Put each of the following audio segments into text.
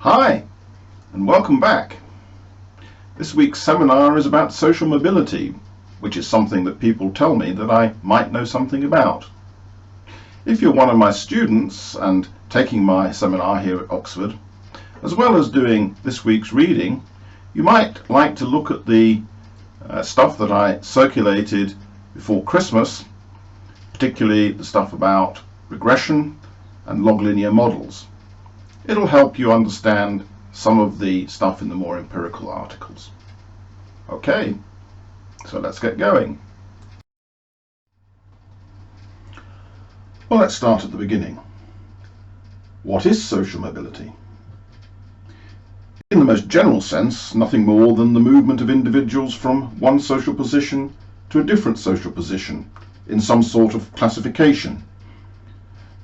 Hi, and welcome back. This week's seminar is about social mobility, which is something that people tell me that I might know something about. If you're one of my students and taking my seminar here at Oxford, as well as doing this week's reading, you might like to look at the stuff that I circulated before Christmas, particularly the stuff about regression and log linear models. It'll help you understand some of the stuff in the more empirical articles. Okay, so let's get going. Well, let's start at the beginning. What is social mobility? In the most general sense, nothing more than the movement of individuals from one social position to a different social position in some sort of classification.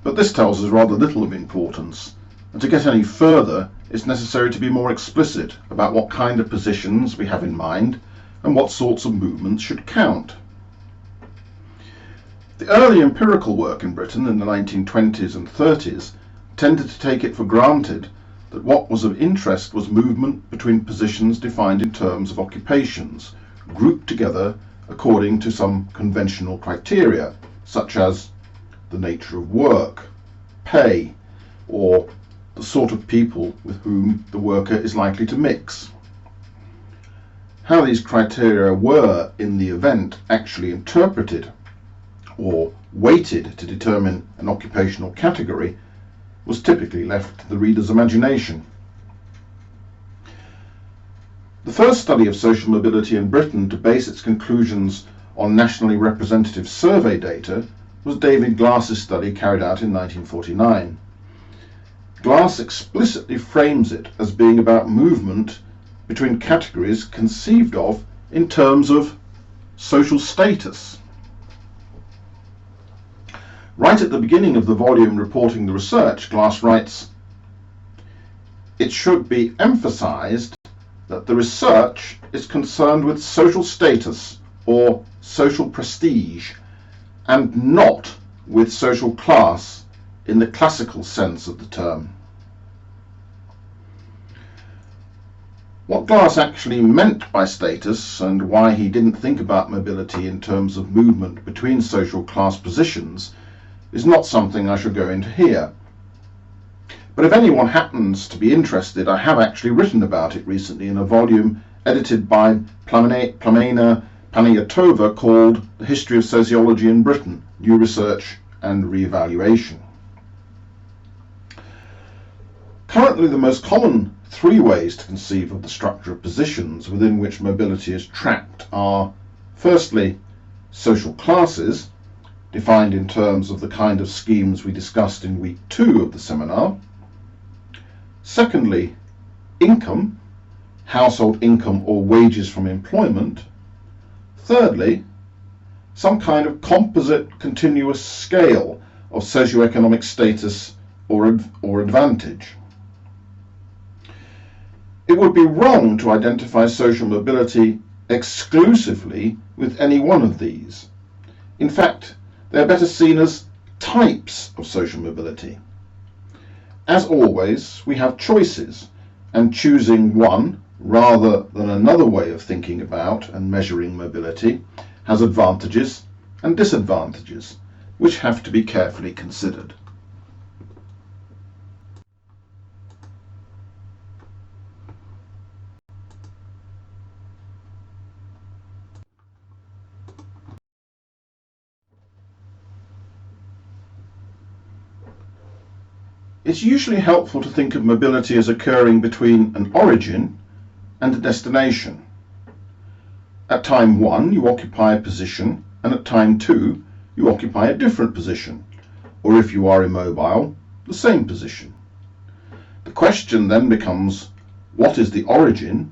But this tells us rather little of importance, and to get any further it's necessary to be more explicit about what kind of positions we have in mind and what sorts of movements should count. The early empirical work in Britain in the 1920s and 30s tended to take it for granted that what was of interest was movement between positions defined in terms of occupations, grouped together according to some conventional criteria, such as the nature of work, pay, or the sort of people with whom the worker is likely to mix. How these criteria were in the event actually interpreted or weighted to determine an occupational category was typically left to the reader's imagination. The first study of social mobility in Britain to base its conclusions on nationally representative survey data was David Glass's study carried out in 1949. Glass explicitly frames it as being about movement between categories conceived of in terms of social status. Right at the beginning of the volume reporting the research, Glass writes, "It should be emphasized that the research is concerned with social status or social prestige and not with social class in the classical sense of the term." What Glass actually meant by status and why he didn't think about mobility in terms of movement between social class positions is not something I shall go into here. But if anyone happens to be interested, I have actually written about it recently in a volume edited by Plamena Panayotova called The History of Sociology in Britain, New Research and Re-Evaluation. Currently, the most common three ways to conceive of the structure of positions within which mobility is tracked are, firstly, social classes, defined in terms of the kind of schemes we discussed in week 2 of the seminar. Secondly, income, household income or wages from employment. Thirdly, some kind of composite continuous scale of socioeconomic status or advantage. It would be wrong to identify social mobility exclusively with any one of these. In fact, they are better seen as types of social mobility. As always, we have choices, and choosing one rather than another way of thinking about and measuring mobility has advantages and disadvantages, which have to be carefully considered. It's usually helpful to think of mobility as occurring between an origin and a destination. At time 1 you occupy a position, and at time 2 you occupy a different position, or if you are immobile, the same position. The question then becomes, what is the origin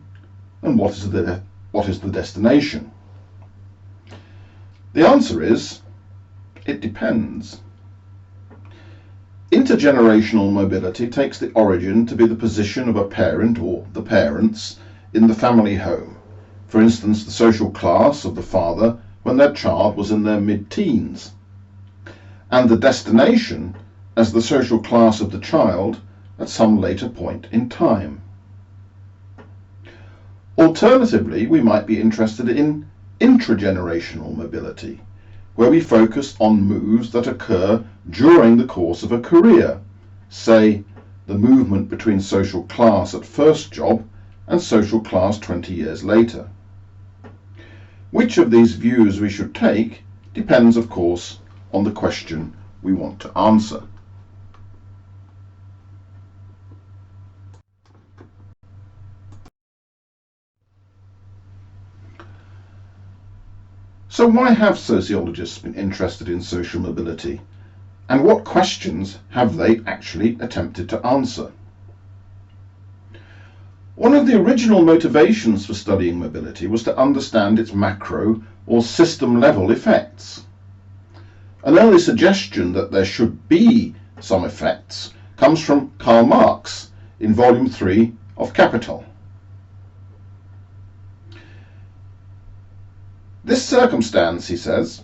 and what is the destination? The answer is, it depends. Intergenerational mobility takes the origin to be the position of a parent or the parents in the family home, for instance the social class of the father when their child was in their mid-teens, and the destination as the social class of the child at some later point in time. Alternatively, we might be interested in intragenerational mobility, where we focus on moves that occur during the course of a career, say the movement between social class at first job and social class 20 years later. Which of these views we should take depends, of course, on the question we want to answer. So why have sociologists been interested in social mobility, and what questions have they actually attempted to answer? One of the original motivations for studying mobility was to understand its macro or system level effects. An early suggestion that there should be some effects comes from Karl Marx in Volume 3 of Capital. This circumstance, he says,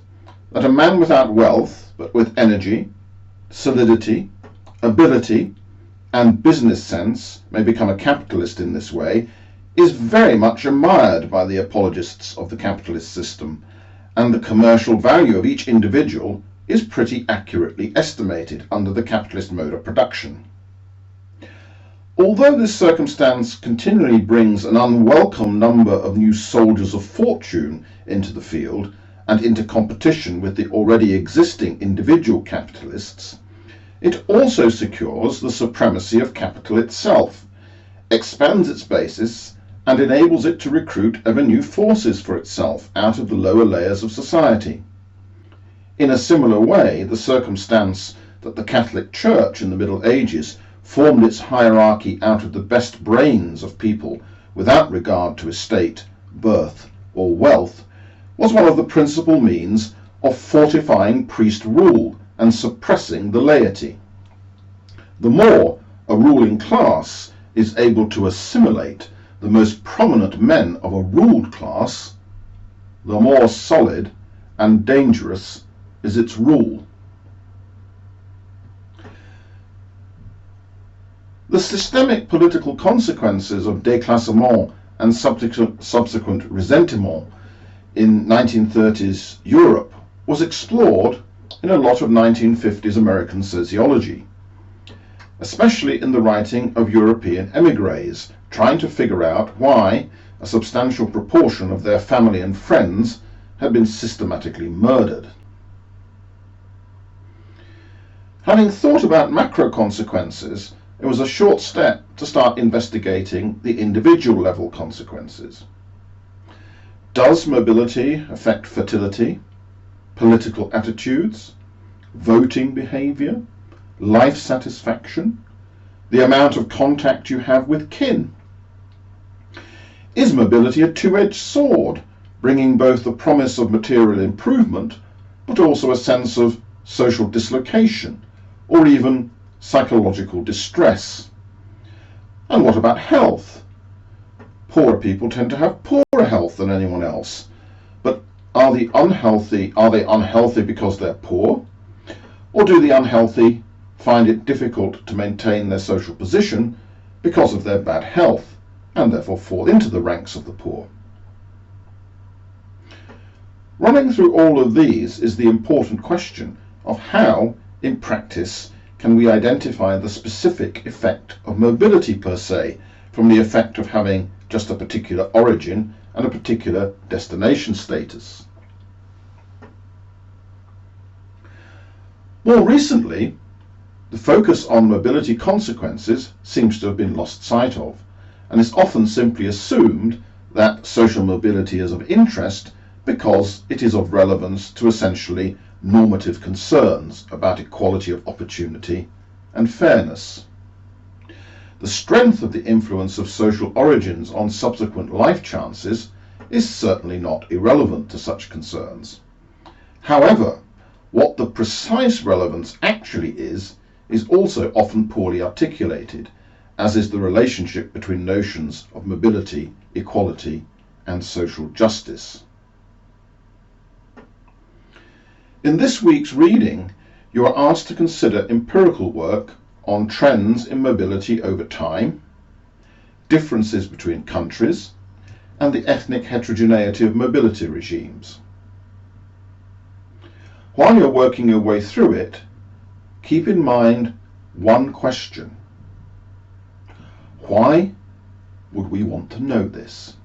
that a man without wealth, but with energy, solidity, ability, and business sense may become a capitalist in this way, is very much admired by the apologists of the capitalist system, and the commercial value of each individual is pretty accurately estimated under the capitalist mode of production. Although this circumstance continually brings an unwelcome number of new soldiers of fortune into the field and into competition with the already existing individual capitalists, it also secures the supremacy of capital itself, expands its basis, and enables it to recruit ever new forces for itself out of the lower layers of society. In a similar way, the circumstance that the Catholic Church in the Middle Ages formed its hierarchy out of the best brains of people without regard to estate, birth, or wealth, was one of the principal means of fortifying priest rule and suppressing the laity. The more a ruling class is able to assimilate the most prominent men of a ruled class, the more solid and dangerous is its rule. The systemic political consequences of déclassement and subsequent ressentiment in 1930s Europe was explored in a lot of 1950s American sociology, especially in the writing of European émigrés trying to figure out why a substantial proportion of their family and friends had been systematically murdered. Having thought about macro consequences, it was a short step to start investigating the individual level consequences. Does mobility affect fertility, political attitudes, voting behavior, life satisfaction, the amount of contact you have with kin? Is mobility a two-edged sword, bringing both the promise of material improvement, but also a sense of social dislocation, or even psychological distress? And what about health? Poorer people tend to have poorer health than anyone else, but are they unhealthy because they're poor? Or do the unhealthy find it difficult to maintain their social position because of their bad health, and therefore fall into the ranks of the poor? Running through all of these is the important question of how, in practice, can we identify the specific effect of mobility per se from the effect of having just a particular origin and a particular destination status. More recently, the focus on mobility consequences seems to have been lost sight of, and is often simply assumed that social mobility is of interest because it is of relevance to essentially normative concerns about equality of opportunity and fairness. The strength of the influence of social origins on subsequent life chances is certainly not irrelevant to such concerns. However, what the precise relevance actually is also often poorly articulated, as is the relationship between notions of mobility, equality, and social justice. In this week's reading, you are asked to consider empirical work on trends in mobility over time, differences between countries, and the ethnic heterogeneity of mobility regimes. While you're working your way through it, keep in mind one question. Why would we want to know this?